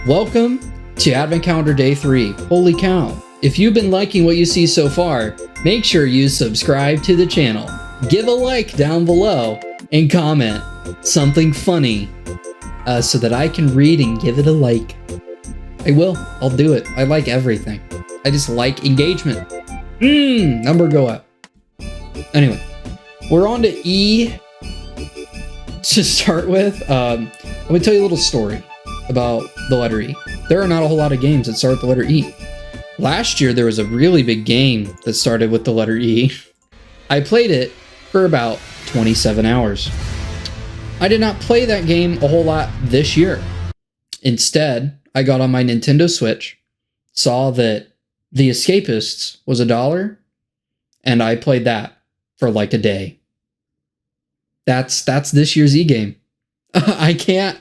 Welcome to Advent Calendar Day 3. Holy cow. If you've been liking what you see so far, make sure you subscribe to the channel, give a like down below, and comment something funny so that I can read and give it a like. I will. I'll do it. I like everything. I just like engagement. Number go up. Anyway, we're on to E to start with. I'm going to tell you a little story about the letter E. There are not a whole lot of games that start with the letter E. Last year, there was a really big game that started with the letter E. I played it for about 27 hours. I did not play that game a whole lot this year. Instead, I got on my Nintendo Switch, saw that the Escapists was $1, and I played that for like a day. That's this year's E game. I can't...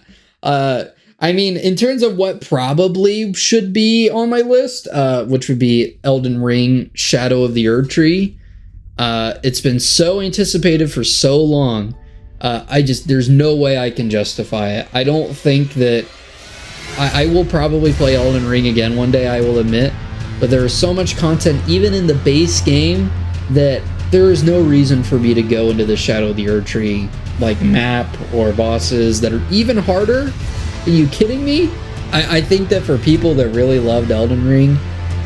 I mean, in terms of what probably should be on my list, which would be Elden Ring, Shadow of the Erdtree. It's been so anticipated for so long. There's no way I can justify it. I don't think that I will probably play Elden Ring again one day, I will admit, but there is so much content even in the base game that there is no reason for me to go into the Shadow of the Erdtree like map or bosses that are even harder. Are you kidding me? I think that for people that really loved Elden Ring,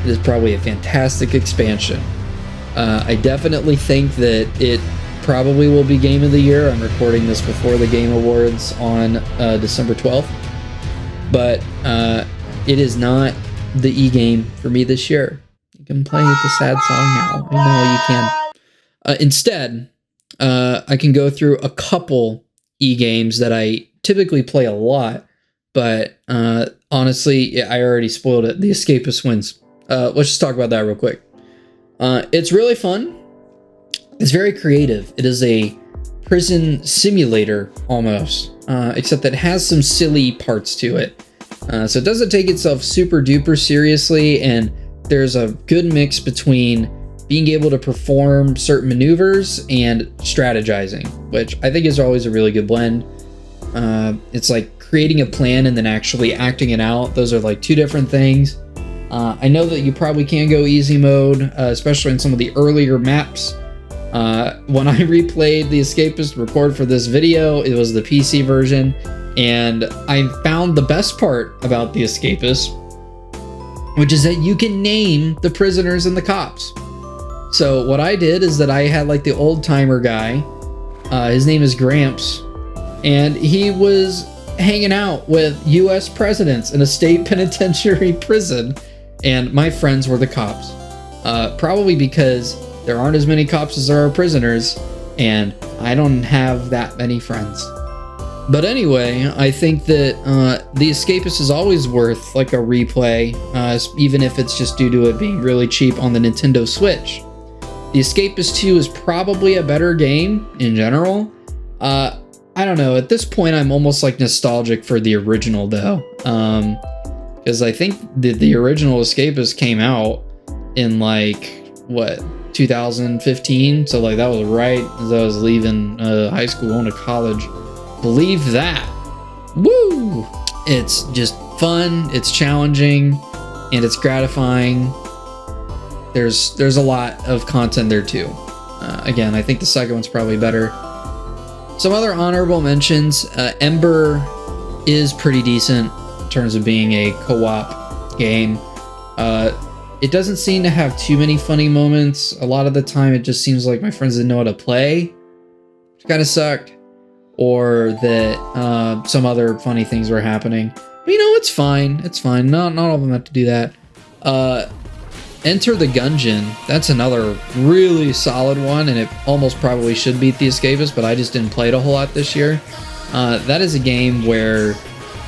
it is probably a fantastic expansion. I definitely think that it probably will be Game of the Year. I'm recording this before the Game Awards on December 12th. But it is not the E game for me this year. You can play the sad song now. I know you can. Instead, I can go through a couple E games that I typically play a lot. But honestly, I already spoiled it. The Escapist wins. Let's just talk about that real quick. It's really fun. It's very creative. It is a prison simulator almost, except that it has some silly parts to it. So it doesn't take itself super duper seriously, and there's a good mix between being able to perform certain maneuvers and strategizing, which I think is always a really good blend. It's like creating a plan and then actually acting it out. Those are like two different things. I know that you probably can go easy mode, especially in some of the earlier maps. When I replayed the Escapist record for this video, it was the PC version, and I found the best part about the Escapist, which is that you can name the prisoners and the cops. So what I did is that I had like the old timer guy, his name is Gramps, and he was hanging out with US presidents in a state penitentiary prison, and my friends were the cops. Probably because there aren't as many cops as there are prisoners, and I don't have that many friends. But anyway, I think that the Escapist is always worth like a replay, even if it's just due to it being really cheap on the Nintendo Switch. The Escapist 2 is probably a better game in general. I don't know, at this point I'm almost like nostalgic for the original though, because I think the original Escapist came out in like, what, 2015? So like that was right as I was leaving high school going to college. Believe that. Woo! It's just fun, it's challenging, and it's gratifying. There's a lot of content there too. Again, I think the second one's probably better. Some other honorable mentions. Ember is pretty decent in terms of being a co-op game. It doesn't seem to have too many funny moments. A lot of the time it just seems like my friends didn't know how to play, which kind of sucked. Or that some other funny things were happening. But you know, it's fine. It's fine. Not all of them have to do that. Enter the Gungeon. That's another really solid one, and it almost probably should beat the Escapist, but I just didn't play it a whole lot this year. That is a game where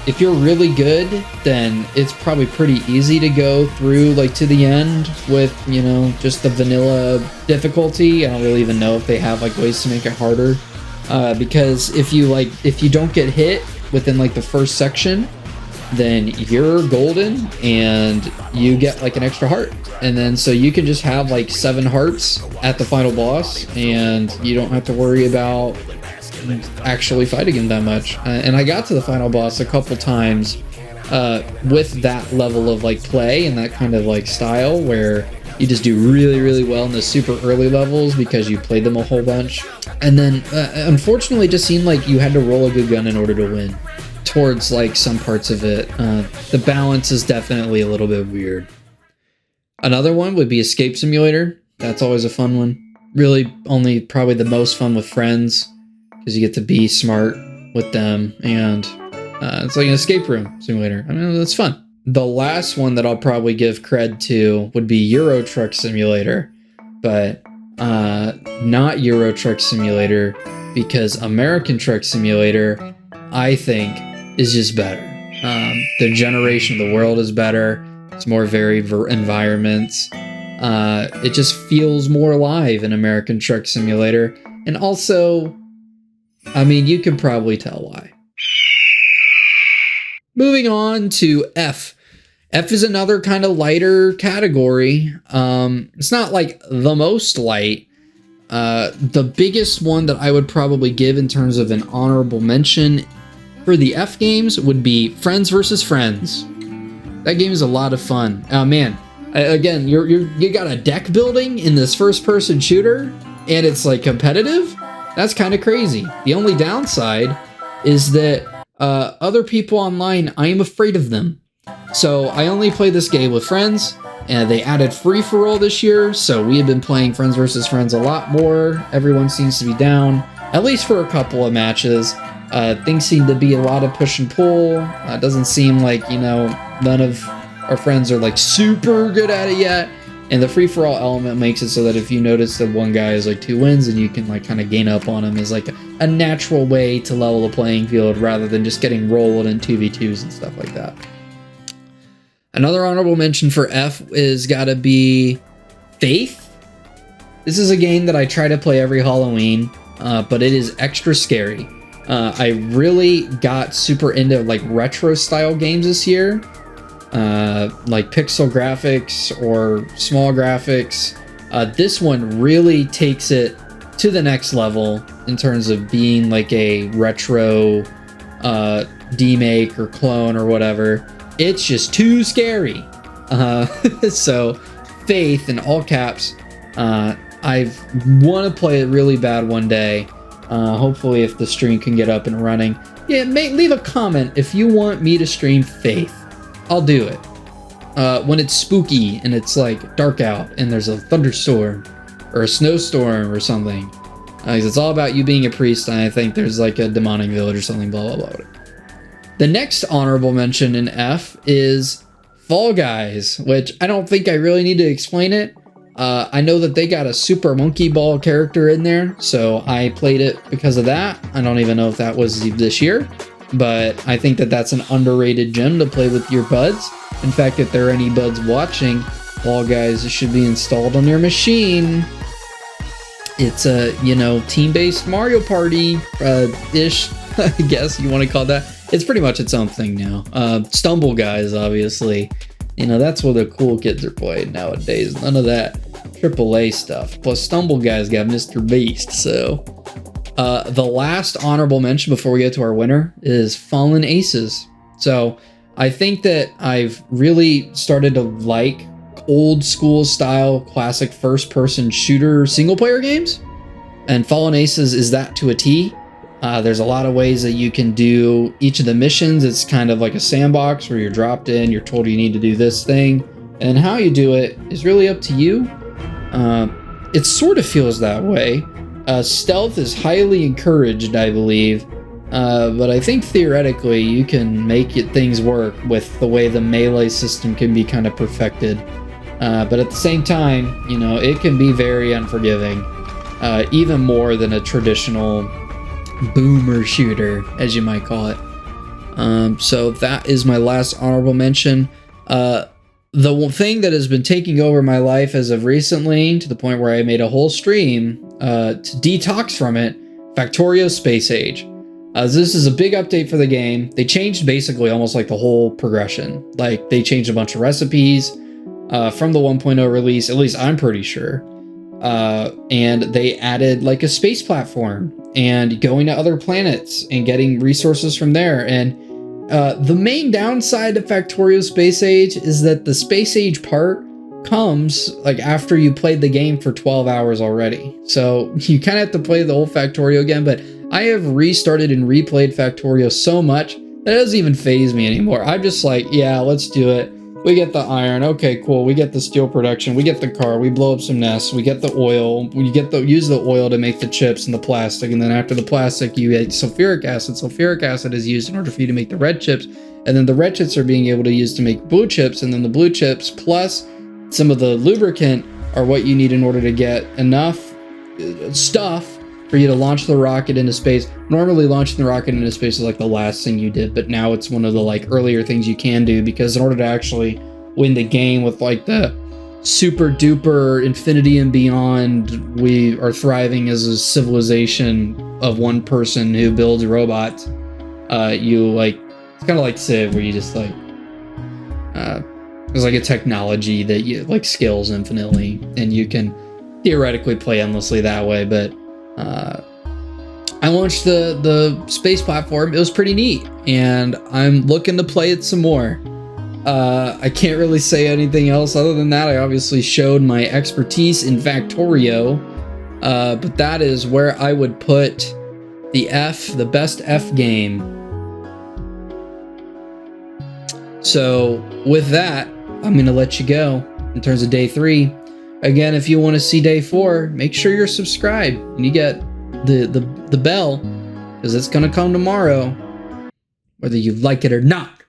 if you're really good, then it's probably pretty easy to go through like to the end with, you know, just the vanilla difficulty. I don't really even know if they have like ways to make it harder. Because if you don't get hit within like the first section, then you're golden and you get like an extra heart. And then so you can just have like 7 hearts at the final boss and you don't have to worry about actually fighting him that much. And I got to the final boss a couple times with that level of like play and that kind of like style where you just do really, really well in the super early levels because you played them a whole bunch. And then, unfortunately, it just seemed like you had to roll a good gun in order to win towards like some parts of it. The balance is definitely a little bit weird. Another one would be Escape Simulator. That's always a fun one. Really only probably the most fun with friends because you get to be smart with them. And it's like an escape room simulator. I mean, that's fun. The last one that I'll probably give cred to would be Euro Truck Simulator, but not Euro Truck Simulator because American Truck Simulator, I think, is just better. The generation of the world is better. It's more varied environments. It just feels more alive in American Truck Simulator. And also, I mean, you can probably tell why. Moving on to F. F is another kind of lighter category. It's not like the most light. The biggest one that I would probably give in terms of an honorable mention for the F games would be Friends vs. Friends. That game is a lot of fun. Oh man, again, you got a deck building in this first-person shooter, and it's like competitive. That's kind of crazy. The only downside is that other people online, I am afraid of them. So I only play this game with friends, and they added free-for-all this year, so we have been playing Friends vs. Friends a lot more. Everyone seems to be down, at least for a couple of matches. Things seem to be a lot of push and pull. It doesn't seem like, you know, none of our friends are like super good at it yet. And the free-for-all element makes it so that if you notice that one guy has like 2 wins and you can like kind of gain up on him is like a natural way to level the playing field rather than just getting rolled in 2v2s and stuff like that. Another honorable mention for F is gotta be Faith. This is a game that I try to play every Halloween, but it is extra scary. I really got super into like retro style games this year, like pixel graphics or small graphics. This one really takes it to the next level in terms of being like a retro demake or clone or whatever. It's just too scary. So Faith in all caps. I want to play it really bad one day. Hopefully if the stream can get up and running. Yeah, leave a comment if you want me to stream Faith. I'll do it. When it's spooky and it's like dark out and there's a thunderstorm or a snowstorm or something. Because it's all about you being a priest, and I think there's like a demonic village or something, blah, blah, blah. The next honorable mention in F is Fall Guys, which I don't think I really need to explain it. I know that they got a Super Monkey Ball character in there, so I played it because of that. I don't even know if that was this year, but I think that that's an underrated gem to play with your buds. In fact, if there are any buds watching, Fall Guys should be installed on your machine. It's a, you know, team-based Mario Party-ish, I guess you want to call that. It's pretty much its own thing now. Stumble Guys, obviously. You know, that's what the cool kids are playing nowadays. None of that AAA stuff. Plus, Stumble Guys got Mr. Beast, so... the last honorable mention before we get to our winner is Fallen Aces. So, I think that I've really started to like old school style classic first-person shooter single-player games. And Fallen Aces is that to a T. There's a lot of ways that you can do each of the missions. It's kind of like a sandbox where you're dropped in, you're told you need to do this thing, and how you do it is really up to you. It sort of feels that way. Stealth is highly encouraged, I believe, but I think theoretically you can make things work with the way the melee system can be kind of perfected. But at the same time, you know, it can be very unforgiving, even more than a traditional boomer shooter, as you might call it. So that is my last honorable mention. The thing that has been taking over my life as of recently, to the point where I made a whole stream to detox from it, Factorio Space Age. This is a big update for the game. They changed basically almost like the whole progression. Like, they changed a bunch of recipes from the 1.0 release, at least I'm pretty sure. And they added like a space platform and going to other planets and getting resources from there. And The main downside to Factorio Space Age is that the Space Age part comes like after you played the game for 12 hours already. So you kind of have to play the whole Factorio again, but I have restarted and replayed Factorio so much that it doesn't even faze me anymore. I'm just like, yeah, let's do it. We get the iron. Okay, cool. We get the steel production. We get the car. We blow up some nests. We get the oil. We get use the oil to make the chips and the plastic. And then after the plastic, you get sulfuric acid. Sulfuric acid is used in order for you to make the red chips. And then the red chips are being able to use to make blue chips. And then the blue chips plus some of the lubricant are what you need in order to get enough stuff for you to launch the rocket into space. Normally launching the rocket into space is like the last thing you did, but now it's one of the like earlier things you can do, because in order to actually win the game with like the super duper infinity and beyond, we are thriving as a civilization of one person who builds robots. You like, it's kind of like Civ, where you just like, there's like a technology that you like scales infinitely, and you can theoretically play endlessly that way. But I launched the space platform. It was pretty neat, and I'm looking to play it some more. I can't really say anything else other than that. I obviously showed my expertise in Factorio, but that is where I would put the best F game. So with that, I'm gonna let you go in terms of day 3. Again, if you want to see day 4, make sure you're subscribed and you get the bell, because it's gonna come tomorrow, whether you like it or not.